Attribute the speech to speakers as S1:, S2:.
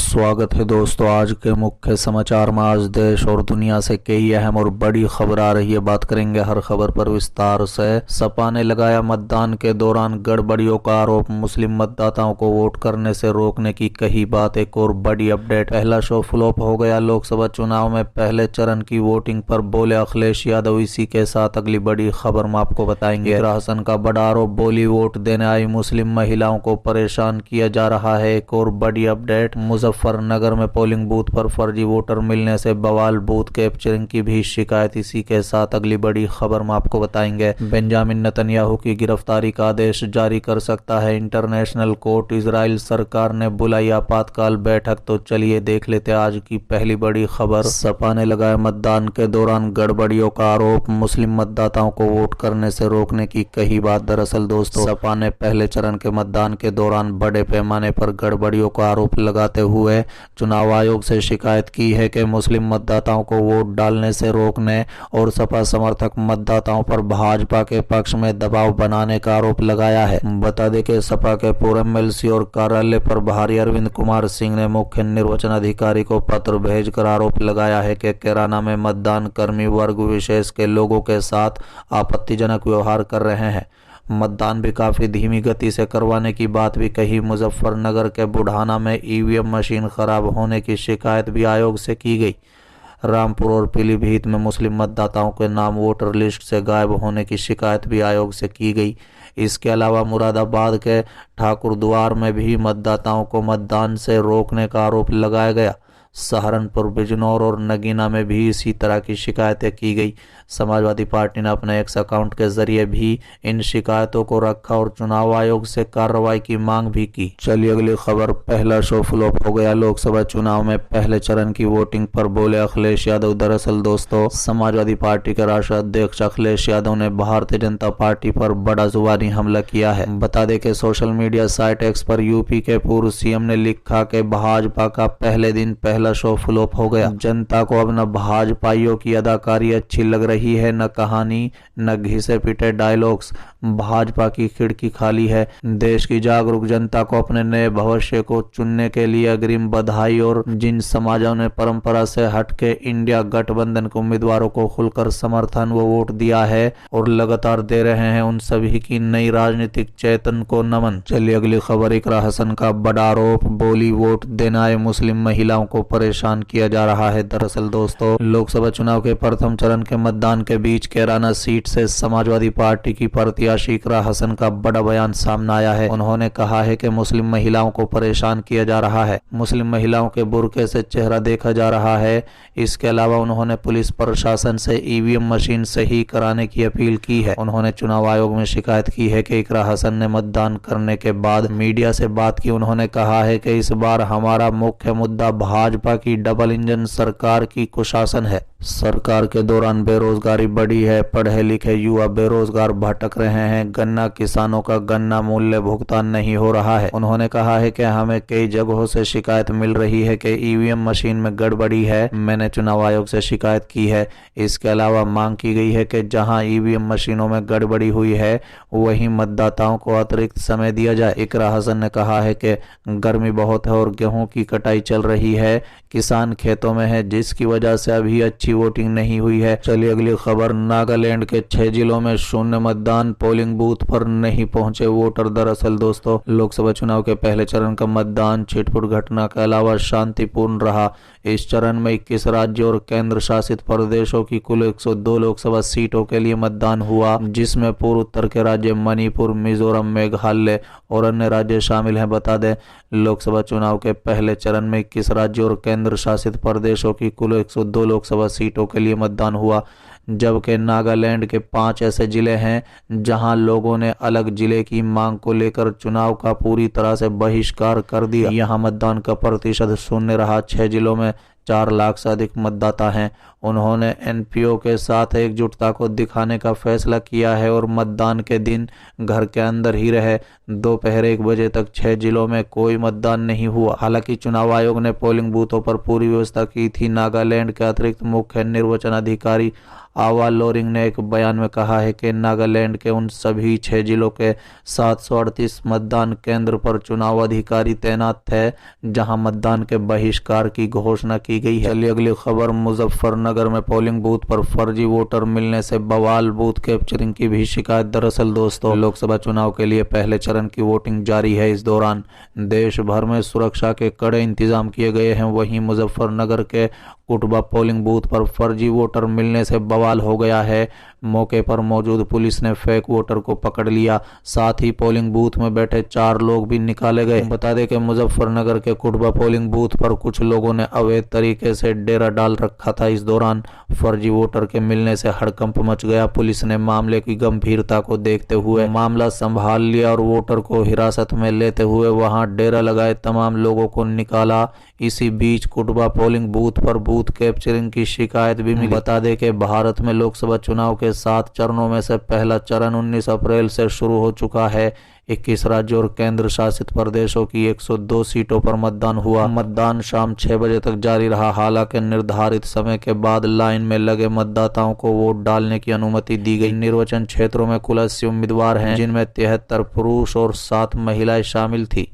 S1: स्वागत है दोस्तों। आज के मुख्य समाचार में आज देश और दुनिया से कई अहम और बड़ी खबर आ रही है। बात करेंगे हर खबर पर विस्तार से। सपा ने लगाया मतदान के दौरान गड़बड़ियों का आरोप, मुस्लिम मतदाताओं को वोट करने से रोकने की कही बात। एक और बड़ी अपडेट, पहला शो फ्लॉप हो गया। लोकसभा चुनाव में पहले चरण की वोटिंग पर बोले अखिलेश यादव। इसी के साथ अगली बड़ी खबर में आपको बताएंगे। हसन का बड़ा आरोप, बोली वोट देने आई मुस्लिम महिलाओं को परेशान किया जा रहा है। एक और बड़ी अपडेट, मुजफ्फरनगर में पोलिंग बूथ पर फर्जी वोटर मिलने से बवाल, बूथ कैप्चरिंग की भी शिकायत। इसी के साथ अगली बड़ी खबर में आपको बताएंगे। बेंजामिन नेतन्याहू की गिरफ्तारी का आदेश जारी कर सकता है इंटरनेशनल कोर्ट। इजराइल सरकार ने बुलाई आपातकाल बैठक। तो चलिए देख लेते आज की पहली बड़ी खबर। सपा ने लगाया मतदान के दौरान गड़बड़ियों का आरोप, मुस्लिम मतदाताओं को वोट करने से रोकने की कही बात। दरअसल दोस्तों, सपा ने पहले चरण के मतदान के दौरान बड़े पैमाने पर गड़बड़ियों का आरोप लगाते हुए चुनाव आयोग से शिकायत की है कि मुस्लिम मतदाताओं को वोट डालने से रोकने और सपा समर्थक मतदाताओं पर भाजपा के पक्ष में दबाव बनाने का आरोप लगाया है। बता दें कि सपा के पूर्व एमएलसी और कार्यालय प्रभारी अरविंद कुमार सिंह ने मुख्य निर्वाचन अधिकारी को पत्र भेजकर आरोप लगाया है कि कैराना में मतदान कर्मी वर्ग विशेष के लोगों के साथ आपत्तिजनक व्यवहार कर रहे हैं। मतदान भी काफ़ी धीमी गति से करवाने की बात भी कही। मुजफ्फरनगर के बुढ़ाना में ईवीएम मशीन खराब होने की शिकायत भी आयोग से की गई। रामपुर और पीलीभीत में मुस्लिम मतदाताओं के नाम वोटर लिस्ट से गायब होने की शिकायत भी आयोग से की गई। इसके अलावा मुरादाबाद के ठाकुरद्वार में भी मतदाताओं को मतदान से रोकने का आरोप लगाया गया। सहारनपुर, बिजनौर और नगीना में भी इसी तरह की शिकायतें की गई। समाजवादी पार्टी ने अपने एक्स अकाउंट के जरिए भी इन शिकायतों को रखा और चुनाव आयोग से कार्रवाई की मांग भी की। चलिए अगली खबर, पहला शो फ्लॉप हो गया। लोकसभा चुनाव में पहले चरण की वोटिंग पर बोले अखिलेश यादव। दरअसल दोस्तों, समाजवादी पार्टी के राष्ट्रीय अध्यक्ष अखिलेश यादव ने भारतीय जनता पार्टी पर बड़ा जुबानी हमला किया है। बता दें कि सोशल मीडिया साइट एक्स पर यूपी के पूर्व सीएम ने लिखा कि भाजपा का पहले दिन पहला शो फ्लॉप हो गया। जनता को अब न भाजपाइयों की अदाकारी अच्छी लग रही है, न कहानी, न घिसे पिटे डायलॉग्स। भाजपा की खिड़की खाली है। देश की जागरूक जनता को अपने नए भविष्य को चुनने के लिए अग्रिम बधाई। और जिन समाजों ने परंपरा से हटके इंडिया गठबंधन के उम्मीदवारों को खुलकर समर्थन व वोट दिया है और लगातार दे रहे हैं, उन सभी की नई राजनीतिक चेतन को नमन। चलिए अगली खबर, इकरा हसन का बड़ा आरोप, बोली वोट देने आए मुस्लिम महिलाओं को परेशान किया जा रहा है। दरअसल दोस्तों, लोकसभा चुनाव के प्रथम चरण के मतदान के बीच कैराना सीट से समाजवादी पार्टी की प्रत्याशी इकरा हसन का बड़ा बयान सामने आया है। उन्होंने कहा है कि मुस्लिम महिलाओं को परेशान किया जा रहा है, मुस्लिम महिलाओं के बुर्के से चेहरा देखा जा रहा है। इसके अलावा उन्होंने पुलिस प्रशासन से ईवीएम मशीन सही कराने की अपील की है। उन्होंने चुनाव आयोग में शिकायत की है कि इकरा हसन ने मतदान करने के बाद मीडिया से बात की। उन्होंने कहा है कि इस बार हमारा मुख्य मुद्दा भाजपा की डबल इंजन सरकार की कुशासन है। सरकार के दौरान बेरोजगारी बढ़ी है, पढ़े लिखे युवा बेरोजगार भटक रहे हैं, गन्ना किसानों का गन्ना मूल्य भुगतान नहीं हो रहा है। उन्होंने कहा है कि हमें कई जगहों से शिकायत मिल रही है कि ईवीएम मशीन में गड़बड़ी है। मैंने चुनाव आयोग से शिकायत की है। इसके अलावा मांग की गई है कि जहां ईवीएम मशीनों में गड़बड़ी हुई है वहीं मतदाताओं को अतिरिक्त समय दिया जाए। इकरा हसन ने कहा है कि गर्मी बहुत है और गेहूं की कटाई चल रही है, किसान खेतों में है, जिसकी वजह से अभी अच्छी वोटिंग नहीं हुई है। चलिए अगली खबर, नागालैंड के 6 जिलों में शून्य मतदान, पोलिंग बूथ पर नहीं पहुंचे वोटर। दरअसल दोस्तों, लोकसभा चुनाव के पहले चरण का मतदान छिटपुट घटना के अलावा शांतिपूर्ण रहा। इस चरण में 21 राज्यों और केंद्र शासित प्रदेशों की कुल 102 लोकसभा सीटों के लिए मतदान हुआ, जिसमें पूर्व उत्तर के राज्य मणिपुर, मिजोरम, मेघालय और अन्य राज्य शामिल हैं। बता दें, लोकसभा चुनाव के पहले चरण में 21 राज्यों और केंद्र शासित प्रदेशों की कुल 102 लोकसभा सीटों के लिए मतदान हुआ, जबकि नागालैंड के 5 ऐसे जिले हैं जहां लोगों ने अलग जिले की मांग को लेकर चुनाव का पूरी तरह से बहिष्कार कर दिया। यहां मतदान का प्रतिशत शून्य रहा। 6 जिलों में 4 लाख से अधिक मतदाता हैं। उन्होंने एनपीओ के साथ एकजुटता को दिखाने का फैसला किया है और मतदान के दिन घर के अंदर ही रहे। दोपहर 1 बजे तक 6 जिलों में कोई मतदान नहीं हुआ। हालांकि चुनाव आयोग ने पोलिंग बूथों पर पूरी व्यवस्था की थी। नागालैंड के अतिरिक्त मुख्य निर्वाचन अधिकारी आवा लोरिंग ने एक बयान में कहा है कि नागालैंड के उन सभी 6 जिलों के 738 मतदान केंद्र पर चुनाव अधिकारी तैनात थे जहां मतदान के बहिष्कार की घोषणा की गई है। चलिए अगली खबर, मुजफ्फरनगर में पोलिंग बूथ पर फर्जी वोटर मिलने से बवाल, बूथ कैप्चरिंग की भी शिकायत। दरअसल दोस्तों, लोकसभा चुनाव के लिए पहले चरण की वोटिंग जारी है। इस दौरान देश भर में सुरक्षा के कड़े इंतजाम किए गए हैं। वहीं मुजफ्फरनगर के कुटबा पोलिंग बूथ पर फर्जी वोटर मिलने से बवाल हो गया है। मौके पर मौजूद पुलिस ने फेक वोटर को पकड़ लिया, साथ ही पोलिंग बूथ में बैठे 4 लोग भी निकाले गए। बता दें कि मुजफ्फरनगर के कुटबा पोलिंग बूथ पर कुछ लोगों ने अवैध तरीके से डेरा डाल रखा था। इस दौरान फर्जी वोटर के मिलने से हड़कंप मच गया। पुलिस ने मामले की गंभीरता को देखते हुए मामला संभाल लिया और वोटर को हिरासत में लेते हुए वहां डेरा लगाए तमाम लोगों को निकाला। इसी बीच कुटबा पोलिंग बूथ पर बूथ कैप्चरिंग की शिकायत भी मिली। बता दें कि भारत में लोकसभा चुनाव के 7 चरणों में से पहला चरण 19 अप्रैल से शुरू हो चुका है। 21 राज्यों और केंद्र शासित प्रदेशों की 102 सीटों पर मतदान हुआ। मतदान शाम 6 बजे तक जारी रहा। हालांकि निर्धारित समय के बाद लाइन में लगे मतदाताओं को वोट डालने की अनुमति दी गई। निर्वाचन क्षेत्रों में कुल 80 उम्मीदवार हैं, जिनमें 73 पुरुष और 7 महिलाएं शामिल थी।